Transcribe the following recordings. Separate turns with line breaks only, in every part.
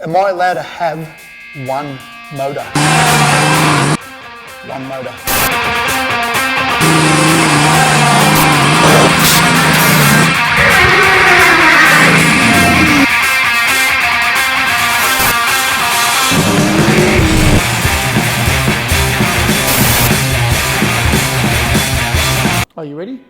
Am I allowed to have one motor? One motor. Are you ready?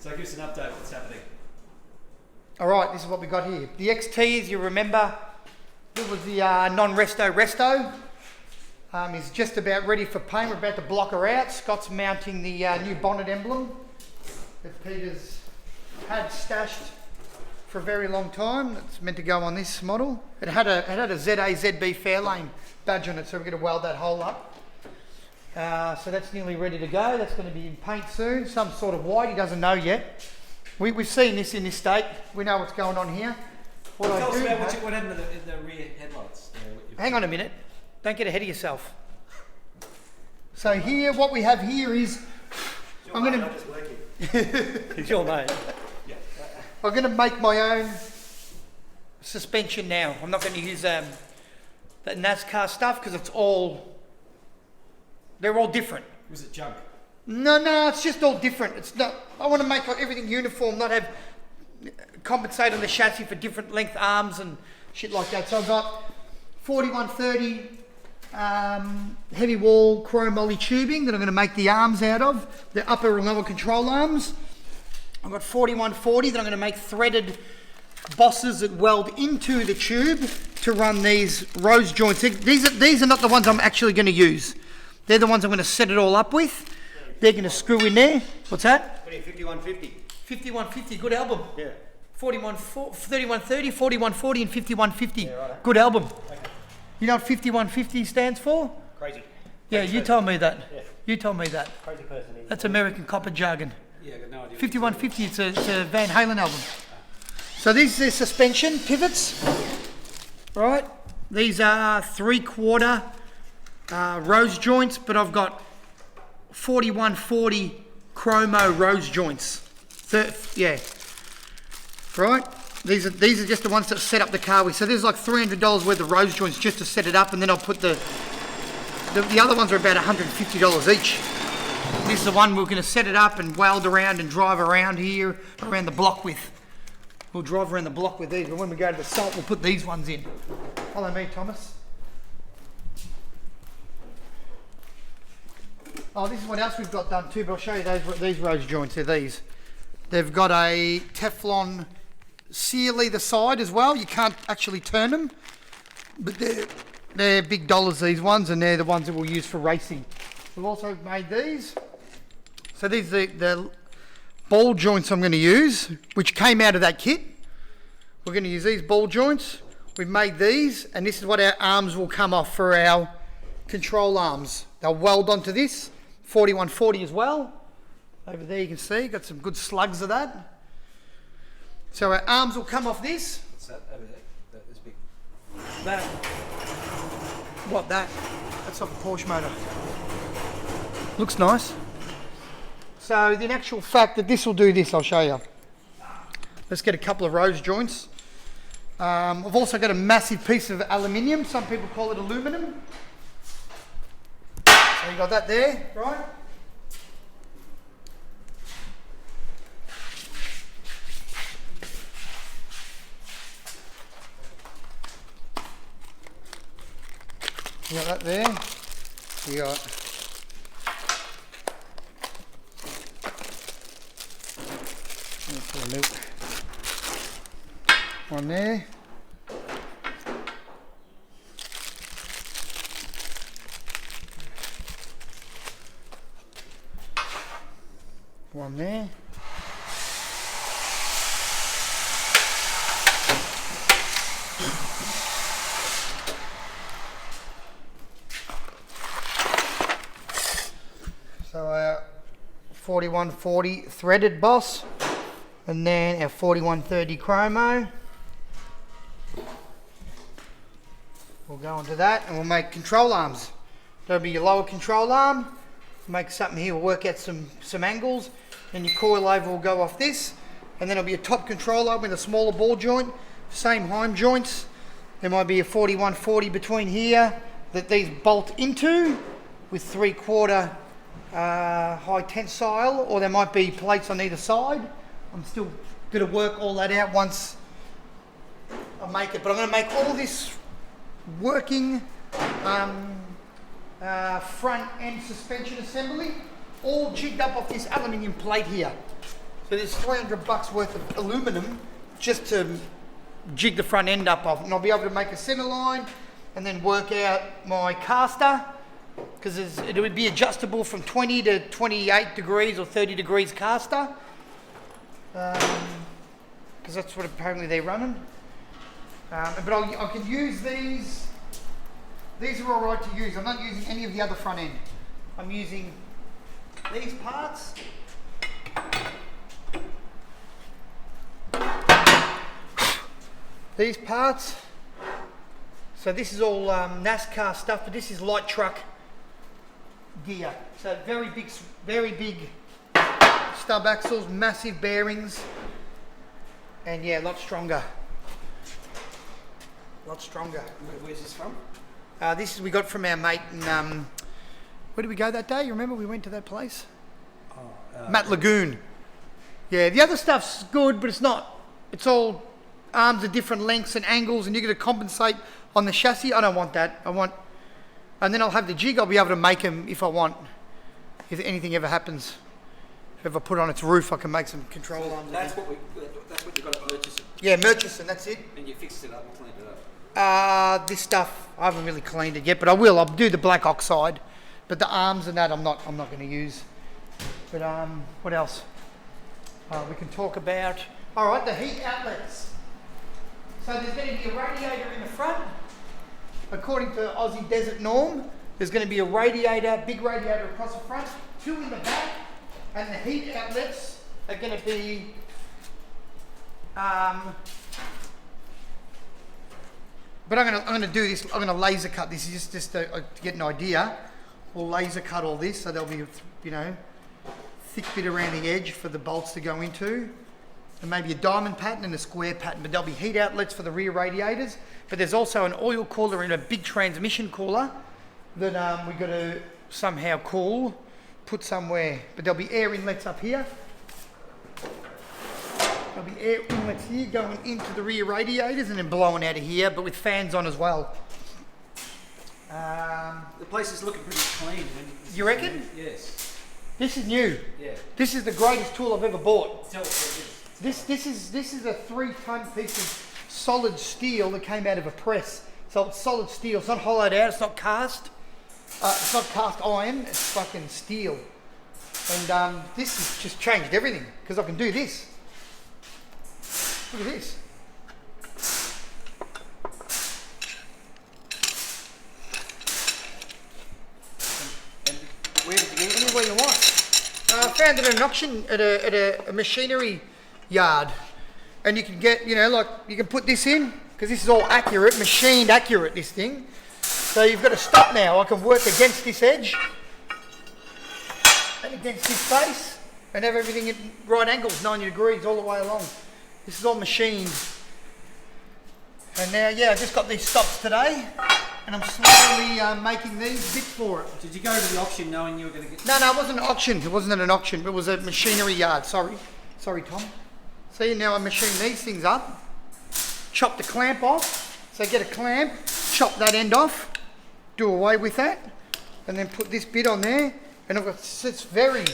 So give us an update what's happening.
All right, this is what we got here. The XT, as you remember, it was the non-resto resto. Is just about ready for paint. We're about to block her out. Scott's mounting the new bonnet emblem that Peter's had stashed for a very long time. It's meant to go on this model. It had a ZA ZB Fairlane badge on it, so we're going to weld that hole up. So that's nearly ready to go. That's going to be in paint soon. Some sort of white. He doesn't know yet. We've seen this in this state. We know what's going on here.
Tell us about what happened in the rear headlights.
Hang on a minute. Don't get ahead of yourself. So here, what we have here is, I'm going to. It's your mate.
Yeah.
I'm going to make my own suspension now. I'm not going to use that NASCAR stuff because they're all different.
Was it junk?
No, it's just all different. It's not. I want to make everything uniform, not have compensate on the chassis for different length arms and shit like that. So I've got 4130 heavy wall chrome moly tubing that I'm going to make the arms out of, the upper and lower control arms. I've got 4140 that I'm going to make threaded bosses that weld into the tube to run these rose joints. These are not the ones I'm actually going to use. They're the ones I'm going to set it all up with. They're going to screw in there. What's that?
5150.
5150, good album.
Yeah.
3130, 4140 and 5150.
Yeah, right.
Good album.
Okay.
You know what 5150 stands for?
Crazy.
Yeah, you told me that.
Yeah.
You told me that.
Crazy person.
That's American copper jargon.
Yeah, I got no idea.
5150, it's a Van Halen album. So these are the suspension pivots, right? These are 3/4 rose joints, but I've got 4140 chromo rose joints. Right? These are just the ones that set up the car with. So there's like $300 worth of rose joints just to set it up, and then I'll put the other ones are about $150 each. This is the one we're going to set it up and weld around and drive around here, around the block with. We'll drive around the block with these, but when we go to the site, we'll put these ones in. Follow me, Thomas. Oh, this is what else we've got done too, but I'll show you these rose joints. They're these. They've got a Teflon seal either side as well. You can't actually turn them, but they're big dollars, these ones, and they're the ones that we'll use for racing. We've also made these. So these are the ball joints I'm going to use, which came out of that kit. We're going to use these ball joints. We've made these, and this is what our arms will come off for our control arms. They'll weld onto this. 4140 as well. Over there you can see, got some good slugs of that. So our arms will come off this.
What's that over there? That is big.
That. What, that? That's off a Porsche motor. Looks nice. So in actual fact that this will do this, I'll show you. Let's get a couple of rose joints. I've also got a massive piece of aluminium. Some people call it aluminum. So you got that there, right? You got that there. You got one there. One there. So 4140 threaded boss, and then our 4130 chromo. We'll go onto that and we'll make control arms. That'll be your lower control arm. Make something here, we'll work out some angles, and your coil over will go off this, and then it'll be a top control arm with a smaller ball joint, same heim joints. There might be a 4140 between here that these bolt into with 3/4 high tensile, or there might be plates on either side. I'm still going to work all that out once I make it, but I'm going to make all this working front end suspension assembly all jigged up off this aluminium plate here. So there's $300 worth of aluminum just to jig the front end up of, and I'll be able to make a center line and then work out my caster, because it would be adjustable from 20 to 28 degrees or 30 degrees caster, because that's what apparently they're running. But I can use these. These are all right to use. I'm not using any of the other front end. I'm using these parts. These parts. So this is all NASCAR stuff, but this is light truck gear. So very big stub axles, massive bearings, and yeah, a lot stronger.
Where's this from?
This is we got from our mate in, where did we go that day? You remember we went to that place? Matt Lagoon. Yeah, the other stuff's good, but it's not. It's all arms of different lengths and angles, and you're going to compensate on the chassis. I don't want that. And then I'll have the jig. I'll be able to make them if I want. If anything ever happens, if I ever put on its roof, I can make some control arms.
That's what you got at Murchison.
Yeah, Murchison, that's it.
And you fixed it up and cleaned it up.
This stuff I haven't really cleaned it yet, but I will. I'll do the black oxide, but the arms and that I'm not going to use. But what else? We can talk about. All right, the heat outlets. So there's going to be a radiator in the front. According to Aussie Desert norm, there's going to be a radiator, big radiator across the front, 2 in the back, and the heat outlets are going to be but I'm going to do this. I'm going to laser cut this. Is just to get an idea. We'll laser cut all this, so there'll be, you know, thick bit around the edge for the bolts to go into, and maybe a diamond pattern and a square pattern. But there'll be heat outlets for the rear radiators. But there's also an oil cooler and a big transmission cooler that we've got to somehow put somewhere. But there'll be air inlets up here. There'll be air inlets here going into the rear radiators and then blowing out of here, but with fans on as well.
The place is looking pretty clean.
You reckon?
Yes.
This is new.
Yeah.
This is the greatest tool I've ever bought.
Tell us what it is.
This is a 3-ton piece of solid steel that came out of a press. So it's solid steel. It's not hollowed out. It's not cast. It's not cast iron. It's fucking steel. And this has just changed everything because I can do this. Look at this.
And where did you get it?
Anywhere you want. I found it at an auction at a machinery yard, and you can get, you know, like you can put this in because this is all accurate, machined accurate. This thing. So you've got to stop now. I can work against this edge and against this face, and have everything at right angles, 90 degrees all the way along. This is all machined. And now, yeah, I just got these stops today, and I'm slowly making these bits for it.
Did you go to the auction knowing you were going to get?
No, it wasn't an auction. It wasn't at an auction. It was a machinery yard. Sorry, Tom. See, now I machine these things up, chop the clamp off. So get a clamp, chop that end off, do away with that, and then put this bit on there. And it's very,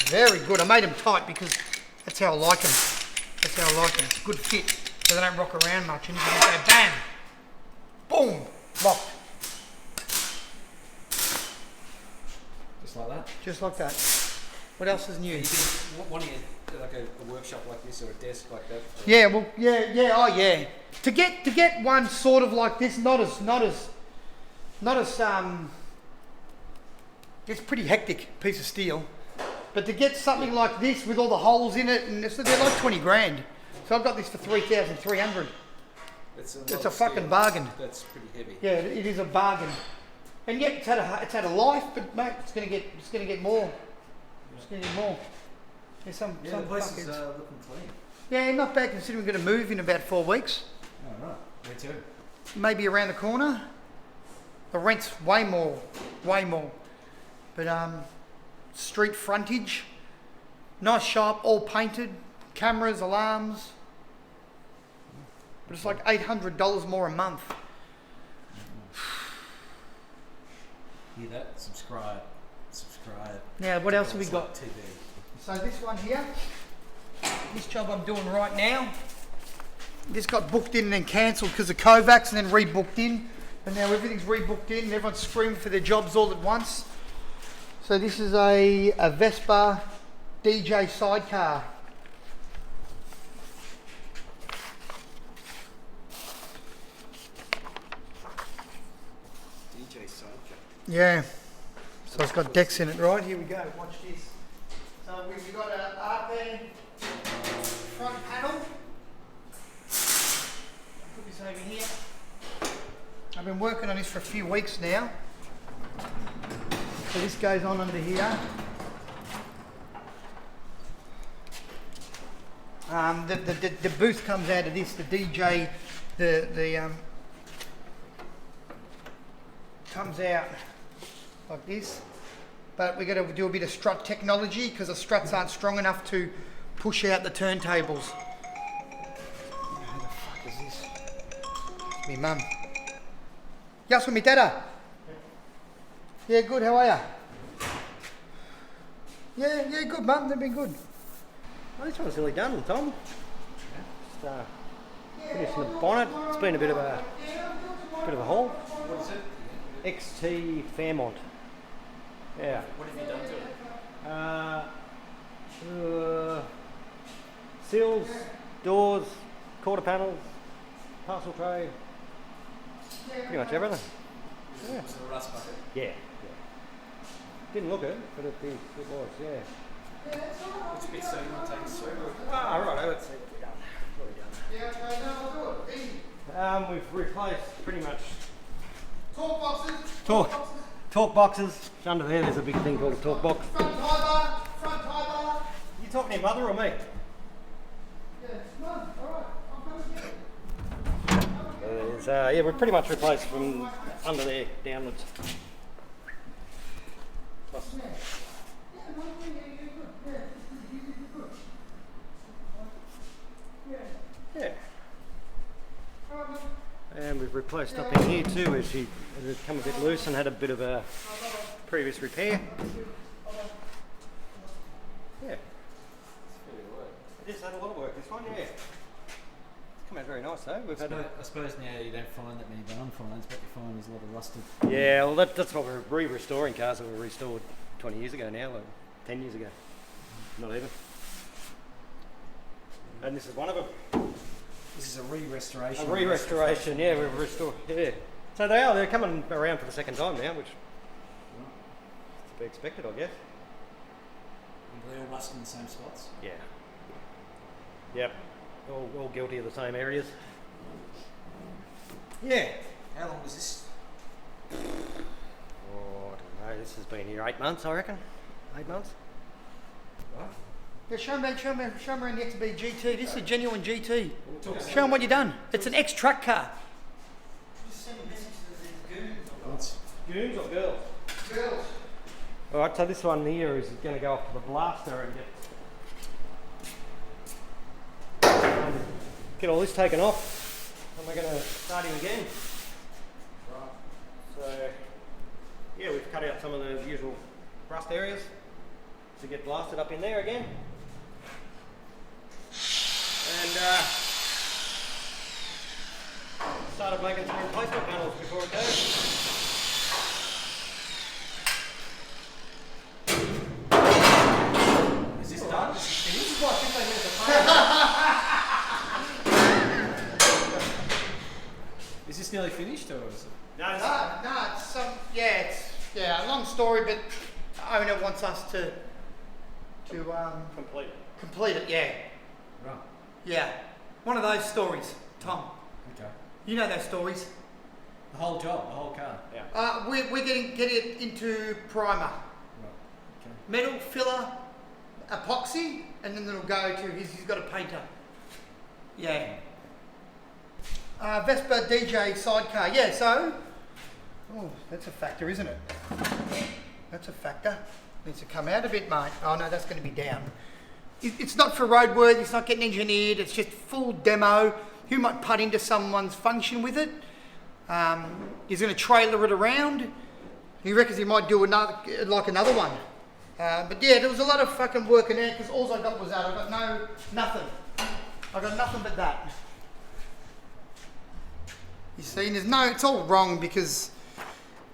very good. I made them tight because that's how I like them. That's how I like them. It's a good fit, so they don't rock around much. And you can just go bam, boom, locked.
Just like that?
Just like that. What else is new?
You can, one of you, like a workshop like this or a desk like that?
Yeah, well, oh yeah. To get one sort of like this, not as it's pretty hectic piece of steel. But to get something like this with all the holes in it, and they're like 20 grand. So I've got this for 3,300.
It's
a fucking bargain.
That's pretty heavy.
Yeah, it is a bargain. And yet it's had a life, but mate, it's gonna get more. It's gonna get more. There's some
The place is
fuckheads.
looking clean.
Yeah, not bad considering we're gonna move in about 4 weeks.
Oh, right. Where to?
Maybe around the corner. The rent's way more. But street frontage, nice shop, all painted, cameras, alarms. But it's like $800 more a month.
Hear that? Subscribe.
Now, what else have we got?
TV.
So this one here, this job I'm doing right now, this got booked in and then cancelled because of Kovacs and then rebooked in. And now everything's rebooked in and everyone's screaming for their jobs all at once. So this is a Vespa DJ sidecar.
DJ sidecar.
Yeah. So it's got decks in it, right? Here we go. Watch this. So we've got an RP front panel. Put this over here. I've been working on this for a few weeks now. So this goes on under here. The booth comes out of this. The DJ, comes out like this. But we've got to do a bit of strut technology because the struts aren't strong enough to push out the turntables. Who the fuck is this? It's me mum. Yes, with me dada. Yeah, good. How are ya? Yeah, good, mum. They've been good.
Well, this one's nearly done, Tom. Just finishing the bonnet. It's been a bit of a haul.
What is it?
XT Fairmont. Yeah.
What have you done to it?
Seals, doors, quarter panels, parcel tray. Pretty much everything.
Was it a rust bucket?
Yeah. Didn't look it, but it was, yeah.
It's a bit so you want to take us through?
Ah, right, let's see what we've done.
Yeah, okay, no, I'll do it. Easy.
We've replaced pretty much
Talk boxes.
talk boxes. Under there's a big thing called a talk box.
Front tie bar.
You talking to your mother or me?
Yeah, mum, alright. I'm coming to get it.
Yeah, we've pretty much replaced from under there downwards. Plus, yeah. And we've replaced up in here too, as it had come a bit loose and had a bit of a previous repair. Yeah. It has had a lot of work, this one, yeah. It's come out very nice though. We've had
I suppose now you don't find that many barn finds, but you find there's a lot of rusted.
yeah, well that's what we're re-restoring cars that were restored 20 years ago now, like 10 years ago. Not even. And this is one of them.
This is a re-restoration.
A re-restoration, yeah, we've restored, yeah. So they're coming around for the second time now, which is to be expected, I guess.
And they all rust in the same spots.
Yeah. Yep. All guilty of the same areas. Yeah.
How long was this?
Oh, I don't know. This has been here 8 months, I reckon. 8 months.
Right.
Yeah, show me around the XB GT. This is a genuine GT. Show them what you've done. It's an ex-truck car. Just send a message to these goons.
Goons or girls?
Girls.
Alright, so this one here is going to go off to the blaster and get all this taken off. And we're going to start him again. Right. So, yeah, we've cut out some of the usual rust areas to get blasted up in there again. And started making some replacement panels before it goes.
Is this done?
This is like 15 minutes of fun.
Is this nearly finished or is it?
No, it's
No, it's a long story, but the owner wants us to to
Complete.
complete it. Yeah,
Right.
yeah. One of those stories, Tom.
Okay.
You know those stories.
The whole job, the whole car.
Yeah.
We're getting it into primer,
Right. Okay.
metal filler, epoxy, and then it'll go to he's got a painter. Yeah. Vespa DJ sidecar. Yeah. So, oh, that's a factor, isn't it? That's a factor. Needs to come out a bit, mate. Oh no, that's going to be down. It's not for roadworthy. It's not getting engineered. It's just full demo. Who might putt into someone's function with it? He's going to trailer it around. He reckons he might do another one. But yeah, there was a lot of fucking work in there because all I got was that. I got nothing. I got nothing but that. You see, and it's all wrong because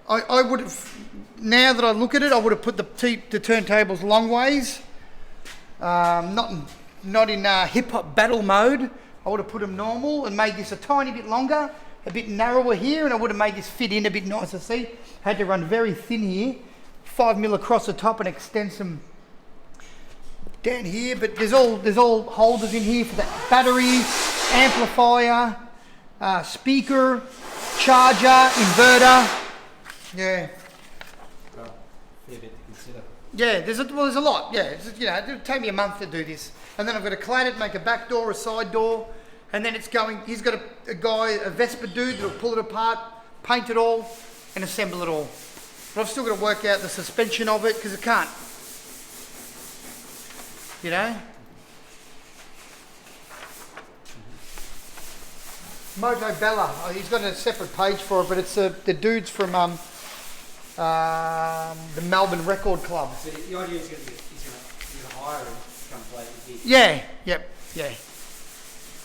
I would have, now that I look at it, I would have put the turntables long ways. Not in hip hop battle mode. I would have put them normal and made this a tiny bit longer, a bit narrower here, and I would have made this fit in a bit nicer. See, had to run very thin here, 5 mil across the top and extend some down here. But there's all holders in here for the battery, amplifier, speaker, charger, inverter. Yeah.
Well, fair bit to consider.
Yeah, there's a lot. Yeah, it'll take me a month to do this, and then I've got to clad it, make a back door, a side door, and then it's going. He's got a Vespa dude that'll pull it apart, paint it all, and assemble it all. But I've still got to work out the suspension of it because I can't. You know. Moto Bella. He's got a separate page for it, but it's the dudes from the Melbourne Record Club.
So the idea is he's going to hire him to come play with you.
Yeah, yep, yeah.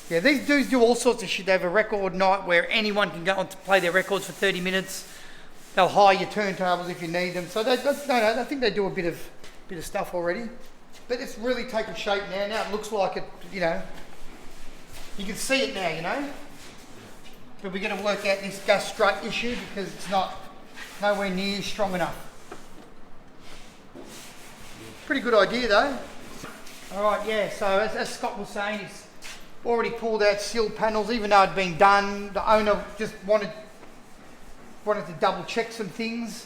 Yeah, these dudes do all sorts of shit. They have a record night where anyone can go on to play their records for 30 minutes. They'll hire your turntables if you need them. So I think they do a bit of stuff already. But it's really taken shape now. Now it looks like it, you know. You can see it now, you know. But we're going to work out this gas strut issue because it's nowhere near strong enough. Pretty good idea though. Alright, yeah, so as Scott was saying, he's already pulled out seal panels, even though it'd been done. The owner just wanted to double check some things.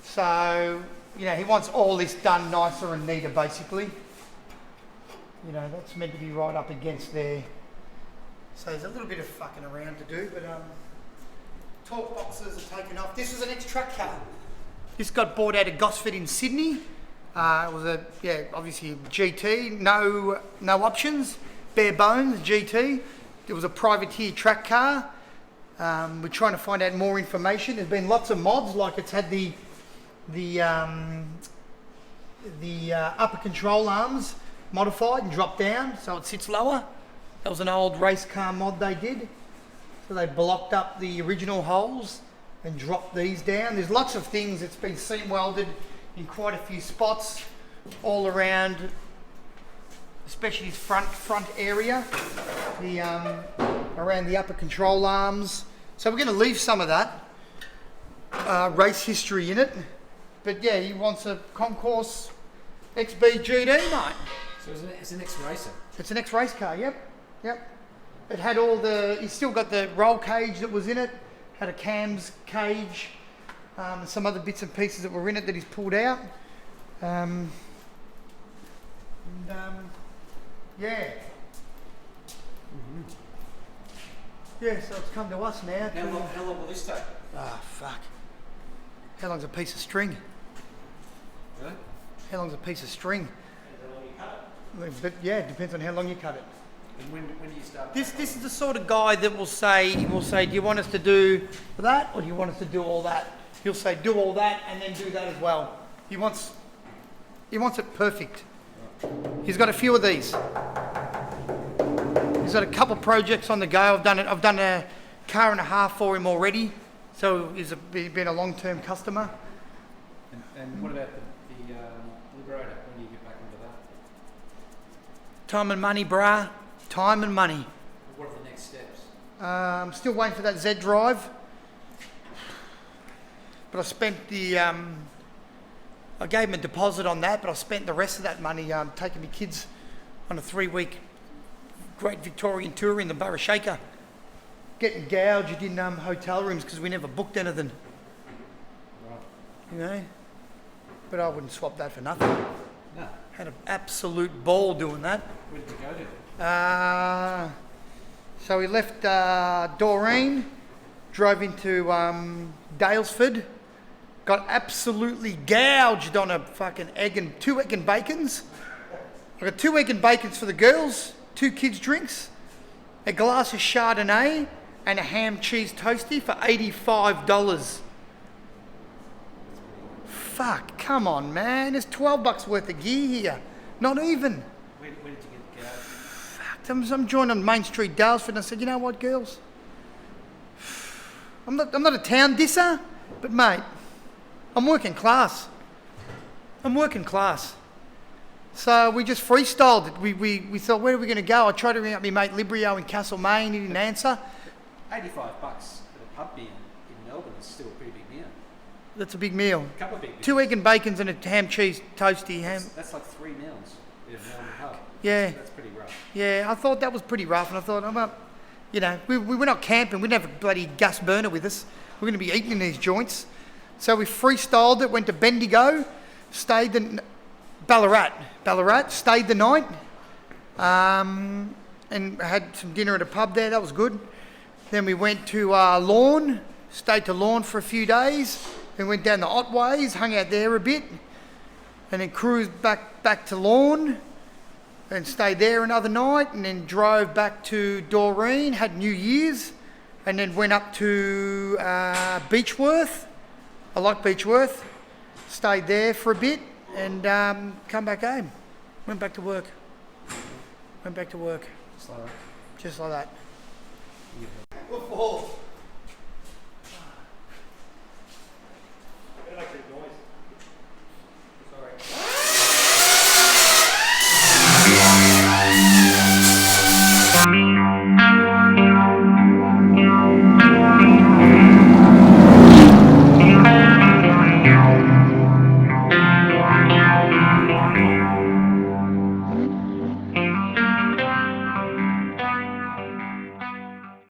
So, you know, he wants all this done nicer and neater basically. You know, that's meant to be right up against there. So there's a little bit of fucking around to do, but torque boxes are taken off. This was an ex-track car. This got bought out of Gosford in Sydney. It was obviously a GT, no options, bare bones GT. It was a privateer track car. We're trying to find out more information. There's been lots of mods, like it's had the upper control arms modified and dropped down so it sits lower. That was an old race car mod they did. So they blocked up the original holes and dropped these down. There's lots of things. It's been seam welded in quite a few spots all around, especially this front area, around the upper control arms. So we're going to leave some of that race history in it. But yeah, he wants a Concourse XB GD, mate.
So it's an ex-racer.
It's an ex-race car, yep. It had he's still got the roll cage that was in it, had a cams cage, and some other bits and pieces that were in it that he's pulled out. Yeah. Yeah, so it's come to us now.
How long will this take?
Ah, fuck. How long's a piece of string?
Really?
How long's a piece of string? But yeah, it depends on how long you cut it.
And when do you start?
This is the sort of guy that will say, do you want us to do that or do you want us to do all that? He'll say, do all that and then do that as well. He wants it perfect. He's got a few of these. He's got a couple projects on the go. I've done a car and a half for him already, so he's been a long-term customer.
And what about the Liberator? When do you get back into that?
Time and money, brah. Time and money.
What are the next steps?
I'm still waiting for that Z drive. But I spent the I gave him a deposit on that, but I spent the rest of that money taking my kids on a 3-week Great Victorian tour in the Borough Shaker. Getting gouged in hotel rooms because we never booked anything.
Right.
You know? But I wouldn't swap that for nothing.
No.
Had an absolute ball doing that.
Where did you go to?
So we left Doreen, drove into Dalesford, got absolutely gouged on a fucking two egg and bacons. I got 2 egg and bacons for the girls, 2 kids' drinks, a glass of Chardonnay, and a ham cheese toastie for $85. Fuck, come on, man. There's $12 worth of gear here. Not even.
Where did you get gouged?
Fuck, I'm joining Main Street, Dalesford, and I said, you know what, girls? I'm not a town disser, but mate, I'm working class. So we just freestyled it. We thought, where are we going to go? I tried to ring up my mate Librio in Castlemaine. He didn't answer.
$85 at a pub beer in Melbourne is still a pretty big meal.
That's a big meal.
A couple of big meals.
2 egg and bacons and a ham cheese toastie.
That's like 3 meals in a Melbourne pub.
Yeah.
So that's pretty rough.
Yeah, I thought that was pretty rough, and I thought, well, you know, we were not camping. We didn't have a bloody gas burner with us. We're going to be eating in these joints. So we freestyled it, went to Bendigo, stayed in Ballarat, stayed the night, and had some dinner at a pub there. That was good. Then we went to Lorne, stayed to Lorne for a few days. Then went down the Otways, hung out there a bit, and then cruised back to Lorne, and stayed there another night, and then drove back to Doreen, had New Year's, and then went up to Beechworth. I like Beechworth. Stayed there for a bit, and come back home. Went back to work.
Just like that.
Just like that.
Yeah.
Football.